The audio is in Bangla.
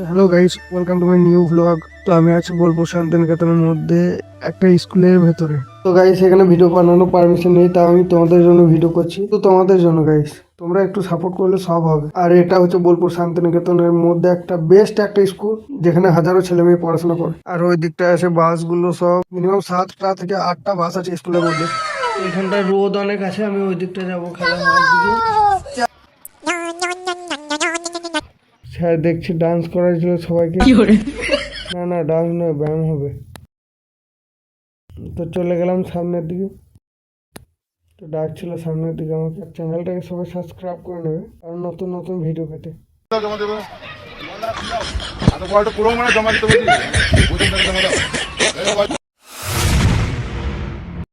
Hello guys, welcome to my new blog. তো আমি আছি বোলপুর শান্তিনিকেতনের মধ্যে একটা স্কুলের ভেতরে। তো গাইস এখানে ভিডিও বানানোর পারমিশন নেই, তা আমি তোমাদের জন্য ভিডিও করছি। তো তোমাদের জন্য গাইস, তোমরা একটু সাপোর্ট করলে সব হবে। আর এটা হচ্ছে বোলপুর শান্তিনিকেতনের মধ্যে একটা বেস্ট একটা স্কুল, যেখানে হাজারো ছেলে মেয়ে পড়াশোনা করে। আর ওই দিকটায় আছে বাসগুলো, সব মিনিমাম 7টা থেকে 8টা বাস আছে স্কুলের মধ্যে। এখানটায় রোদ অনেক আছে, আমি ওই দিকটা যাবো খেলা হওয়ার দিকে। স্যার দেখছি ডান্স করাইছিল সবাইকে। না না, ডান্স নয়, ব্যায়াম হবে। তো চলে গেলাম সামনের দিকে। তো ডাকছিল সামনের দিকে আমাকে। চ্যানেলটাকে সবাই সাবস্ক্রাইব করে নেবে, আর নতুন নতুন ভিডিও পেতে। জমা দেবে এত বড় পুরো মানে জমা দিতে বলছি